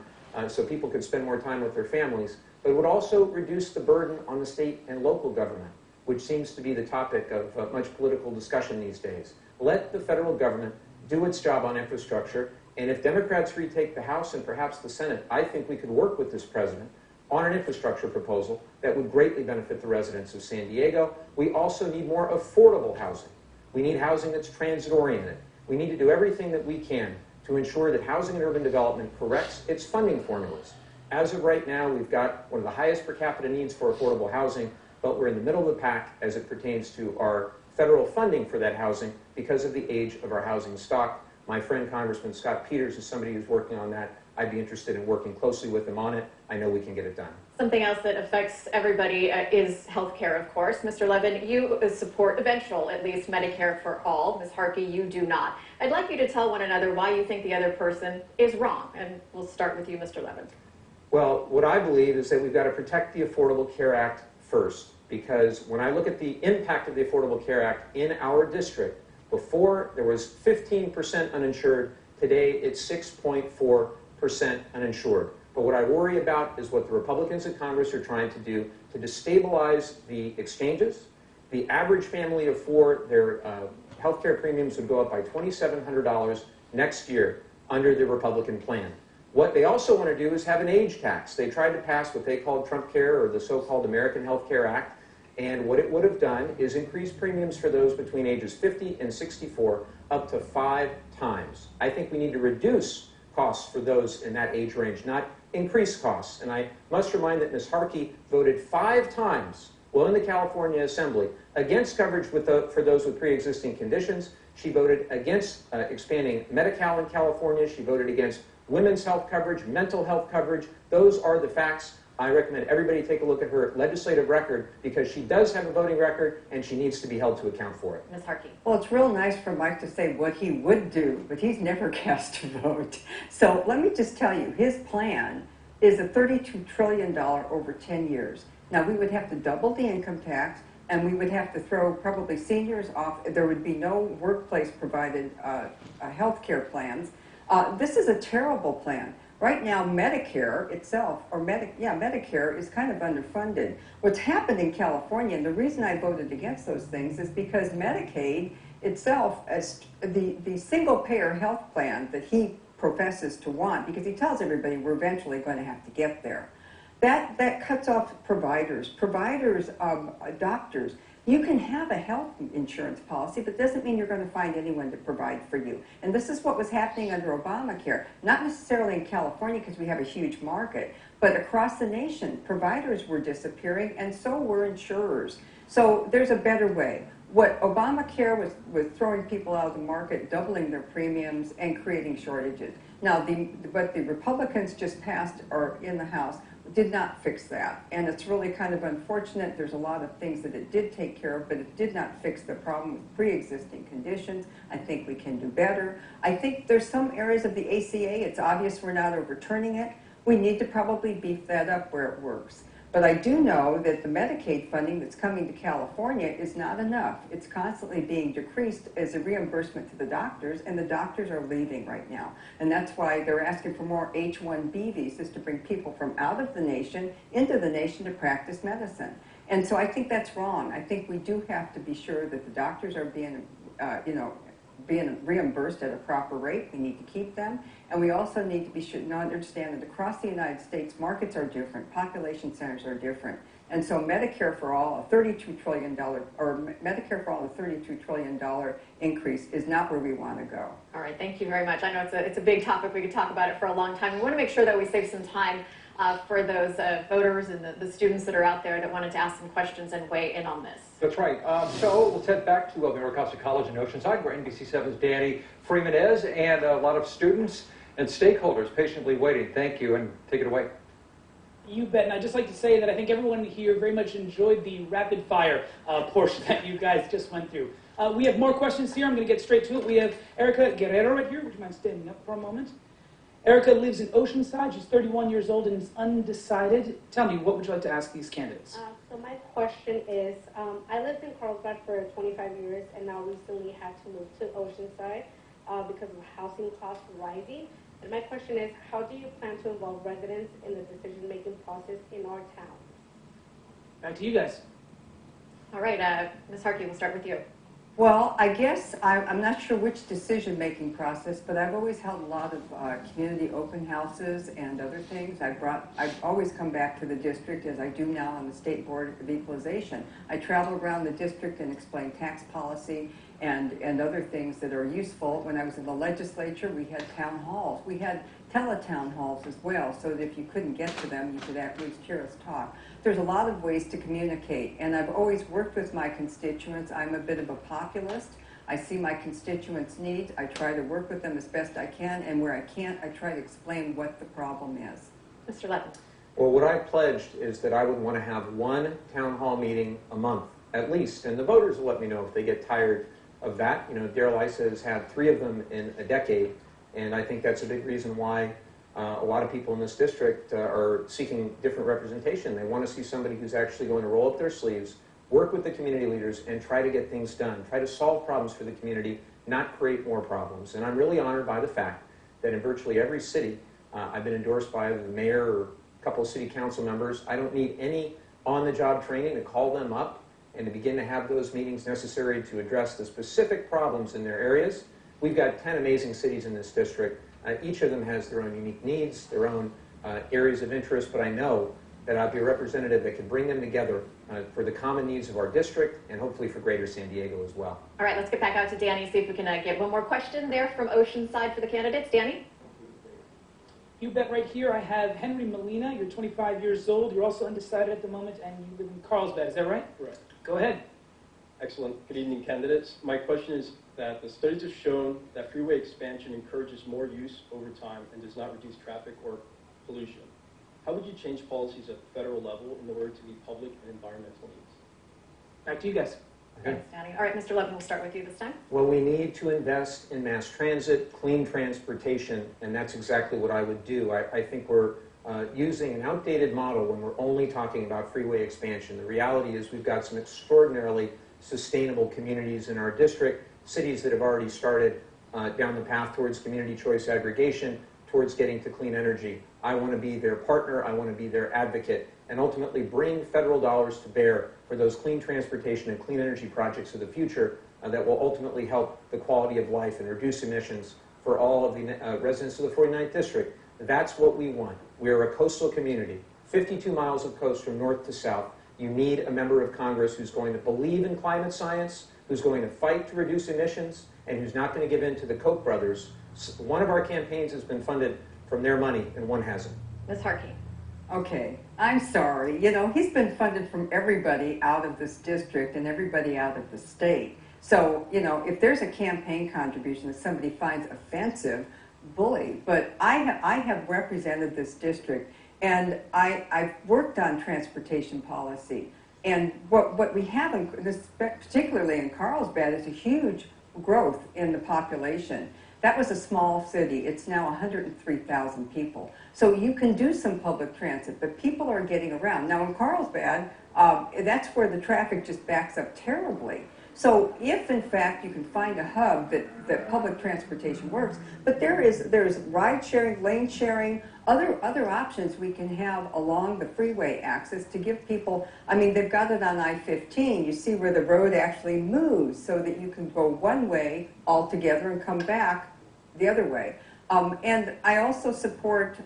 so people could spend more time with their families, but it would also reduce the burden on the state and local government, which seems to be the topic of much political discussion these days. Let the federal government do its job on infrastructure, and if Democrats retake the House and perhaps the Senate, I think we could work with this president on an infrastructure proposal that would greatly benefit the residents of San Diego. We also need more affordable housing. We need housing that's transit-oriented. We need to do everything that we can to ensure that housing and urban development corrects its funding formulas. As of right now, we've got one of the highest per capita needs for affordable housing, but we're in the middle of the pack as it pertains to our federal funding for that housing because of the age of our housing stock. My friend Congressman Scott Peters is somebody who's working on that. I'd be interested in working closely with him on it. I know we can get it done. Something else that affects everybody is health care, of course. Mr. Levin, you support eventual, at least, Medicare for all. Ms. Harkey, you do not. I'd like you to tell one another why you think the other person is wrong. And we'll start with you, Mr. Levin. Well, what I believe is that we've got to protect the Affordable Care Act first, because when I look at the impact of the Affordable Care Act in our district, before there was 15% uninsured, today it's 6.4% uninsured. But what I worry about is what the Republicans in Congress are trying to do to destabilize the exchanges. The average family of four, their health care premiums would go up by $2,700 next year under the Republican plan. What they also want to do is have an age tax. They tried to pass what they called Trump Care, or the so-called American Health Care Act, and what it would have done is increase premiums for those between ages 50 and 64 up to 5 times. I think we need to reduce costs for those in that age range, not increase costs. And I must remind that Ms. Harkey voted 5 times while in the California Assembly against coverage for those with pre-existing conditions. She voted against expanding Medi-Cal in California. She voted against women's health coverage, mental health coverage. Those are the facts. I recommend everybody take a look at her legislative record, because she does have a voting record and she needs to be held to account for it. Ms. Harkey. Well, it's real nice for Mike to say what he would do, but he's never cast a vote. So let me just tell you, his plan is a $32 trillion over 10 years. Now, we would have to double the income tax, and we would have to throw probably seniors off. There would be no workplace-provided health care plans. This is a terrible plan. Right now, Medicare itself, or Medicare is kind of underfunded. What's happened in California, and the reason I voted against those things, is because Medicaid itself, as the single-payer health plan that he professes to want, because he tells everybody we're eventually going to have to get there, that cuts off providers, doctors. You can have a health insurance policy, but it doesn't mean you're going to find anyone to provide for you. And this is what was happening under Obamacare, not necessarily in California because we have a huge market, but across the nation, providers were disappearing, and so were insurers. So there's a better way. What Obamacare was throwing people out of the market, doubling their premiums, and creating shortages. Now, what the Republicans just passed, or in the House, did not fix that. And it's really kind of unfortunate. There's a lot of things that it did take care of, but it did not fix the problem with pre-existing conditions. I think we can do better. I think there's some areas of the ACA, it's obvious we're not overturning it. We need to probably beef that up where it works. But I do know that the Medicaid funding that's coming to California is not enough. It's constantly being decreased as a reimbursement to the doctors, and the doctors are leaving right now. And that's why they're asking for more H-1B visas to bring people from out of the nation into the nation to practice medicine. And so I think that's wrong. I think we do have to be sure that the doctors are being, being reimbursed at a proper rate. We need to keep them. And we also need to be sure to understand that across the United States, markets are different, population centers are different. And so Medicare for all, a $32 trillion, or Medicare for all, a $32 trillion increase is not where we want to go. All right, thank you very much. I know it's a big topic. We could talk about it for a long time. We want to make sure that we save some time for those voters and the students that are out there that wanted to ask some questions and weigh in on this. That's right. So we'll head back to Mira Costa College in Oceanside, where NBC7's Danny Freeman is, and a lot of students and stakeholders patiently waiting. Thank you, and take it away. You bet. And I'd just like to say that I think everyone here very much enjoyed the rapid fire portion that you guys just went through. We have more questions here. I'm going to get straight to it. We have Erica Guerrero right here. Would you mind standing up for a moment? Erica lives in Oceanside. She's 31 years old and is undecided. Tell me, what would you like to ask these candidates? So my question is, I lived in Carlsbad for 25 years and now recently had to move to Oceanside because of housing costs rising. And my question is, how do you plan to involve residents in the decision-making process in our town? Back to you guys. All right, Ms. Harkey, we'll start with you. Well, I guess I'm not sure which decision-making process, but I've always held a lot of community open houses and other things. I've always come back to the district, as I do now on the State Board of Equalization. I travel around the district and explain tax policy and other things that are useful. When I was in the legislature, we had town halls. We had teletown halls as well, so that if you couldn't get to them, you could at least hear us talk. There's a lot of ways to communicate, and I've always worked with my constituents. I'm a bit of a populist. I see my constituents' needs. I try to work with them as best I can, and where I can't, I try to explain what the problem is. Mr. Levin. Well, what I pledged is that I would want to have one town hall meeting a month, at least, and the voters will let me know if they get tired of that. You know, Darrell Issa has had 3 of them in a decade, and I think that's a big reason why A lot of people in this district are seeking different representation. They want to see somebody who's actually going to roll up their sleeves, work with the community leaders, and try to get things done, try to solve problems for the community, not create more problems. And I'm really honored by the fact that in virtually every city, I've been endorsed by the mayor or a couple of city council members. I don't need any on-the-job training to call them up and to begin to have those meetings necessary to address the specific problems in their areas. We've got 10 amazing cities in this district. Each of them has their own unique needs, their own areas of interest, but I know that I'll be a representative that can bring them together for the common needs of our district and hopefully for greater San Diego as well. All right, let's get back out to Danny, see if we can get one more question there from Oceanside for the candidates. Danny? You bet. Right here I have Henry Molina. You're 25 years old. You're also undecided at the moment, and you live in Carlsbad. Is that right? Correct. Go ahead. Excellent. Good evening, candidates. My question is that the studies have shown that freeway expansion encourages more use over time and does not reduce traffic or pollution. How would you change policies at the federal level in order to meet public and environmental needs? Back to you guys. Thanks, Danny. All right, Mr. Levin, we'll start with you this time. Well, we need to invest in mass transit, clean transportation, and that's exactly what I would do. I think we're using an outdated model when we're only talking about freeway expansion. The reality is we've got some extraordinarily sustainable communities in our district, cities that have already started down the path towards community choice aggregation, towards getting to clean energy. I want to be their partner, I want to be their advocate, and ultimately bring federal dollars to bear for those clean transportation and clean energy projects of the future that will ultimately help the quality of life and reduce emissions for all of the residents of the 49th District. That's what we want. We're a coastal community, 52 miles of coast from north to south. You need a member of Congress who's going to believe in climate science, who's going to fight to reduce emissions, and who's not going to give in to the Koch brothers. One of our campaigns has been funded from their money, and one hasn't. Ms. Harkey. Okay, I'm sorry. You know, he's been funded from everybody out of this district and everybody out of the state. So, you know, if there's a campaign contribution that somebody finds offensive, bully. But I have represented this district, and I've worked on transportation policy. And what we have, particularly in Carlsbad, is a huge growth in the population. That was a small city. It's now 103,000 people. So you can do some public transit, but people are getting around. Now in Carlsbad, that's where the traffic just backs up terribly. So if in fact you can find a hub that public transportation works, but there's ride sharing, lane sharing, other options we can have along the freeway axis to give people, I mean, they've got it on I-15. You see where the road actually moves so that you can go one way altogether and come back the other way. And I also support,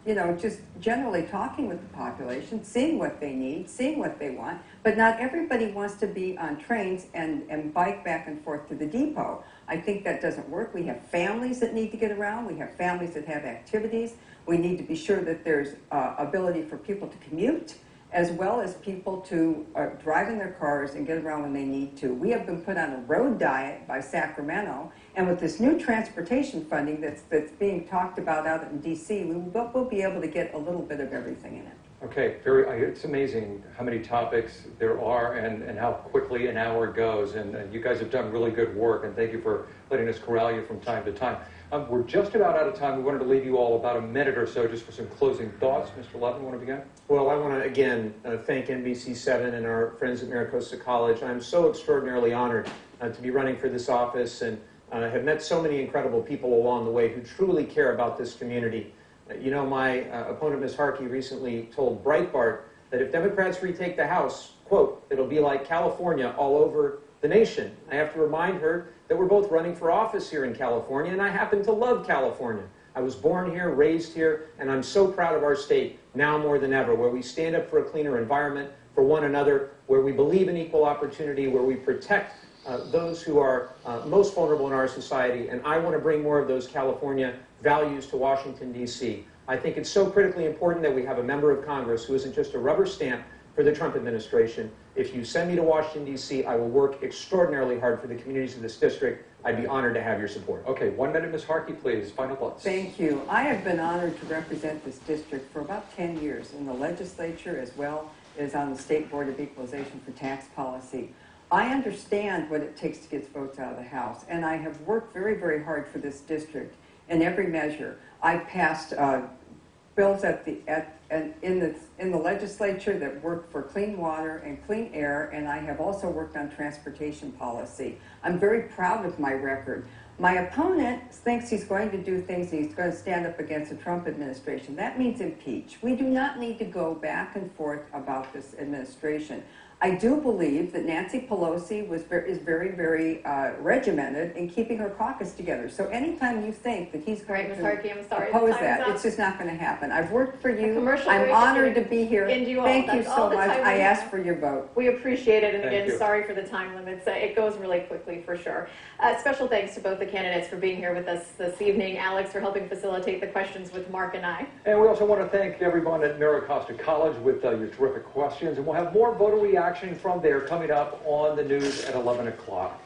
you know, just generally talking with the population, seeing what they need, seeing what they want, but not everybody wants to be on trains and bike back and forth to the depot. I think that doesn't work. We have families that need to get around. We have families that have activities. We need to be sure that there's ability for people to commute, as well as people to drive in their cars and get around when they need to. We have been put on a road diet by Sacramento, and with this new transportation funding that's being talked about out in D.C., we'll be able to get a little bit of everything in it. Okay, it's amazing how many topics there are and how quickly an hour goes, and you guys have done really good work, and thank you for letting us corral you from time to time. We're just about out of time. We wanted to leave you all about a minute or so just for some closing thoughts. Mr. Levin, want to begin? Well, I want to again thank NBC7 and our friends at MiraCosta College. I'm so extraordinarily honored to be running for this office and have met so many incredible people along the way who truly care about this community. You know, my opponent, Ms. Harkey, recently told Breitbart that if Democrats retake the House, quote, it'll be like California all over the nation. I have to remind her that we're both running for office here in California, and I happen to love California. I was born here, raised here, and I'm so proud of our state now more than ever, where we stand up for a cleaner environment for one another, where we believe in equal opportunity, where we protect those who are most vulnerable in our society, and I want to bring more of those California values to Washington, D.C. I think it's so critically important that we have a member of Congress who isn't just a rubber stamp for the Trump administration. If you send me to Washington, D.C., I will work extraordinarily hard for the communities of this district. I'd be honored to have your support. Okay, 1 minute, Ms. Harkey, please. Final thoughts. Thank you. I have been honored to represent this district for about 10 years in the legislature as well as on the State Board of Equalization for Tax Policy. I understand what it takes to get votes out of the House, and I have worked very, very hard for this district. in every measure. I passed bills in the legislature that work for clean water and clean air, and I have also worked on transportation policy. I'm very proud of my record. My opponent thinks he's going to do things and he's going to stand up against the Trump administration. That means impeach. We do not need to go back and forth about this administration. I do believe that Nancy Pelosi is very, very regimented in keeping her caucus together. So anytime you think that he's going Ms. to Harkey, I'm sorry, oppose time's that, up. it's just not going to happen. I've worked for you. commercial I'm break honored is to be here. end you all. Thank you That's all so the much. time I we ask have. for your vote. We appreciate it, and Thank again, you. sorry for the time limits. It goes really quickly for sure. Special thanks to both the candidates for being here with us this evening. Alex for helping facilitate the questions with Mark and I. And we also want to thank everyone at Mira Costa College with your terrific questions. And we'll have more voter reaction from there coming up on the news at 11 o'clock.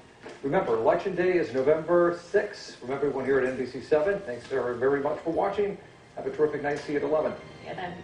Remember, Election Day is November 6th. From everyone here at NBC7, thanks very much for watching. Have a terrific night. See you at 11. And then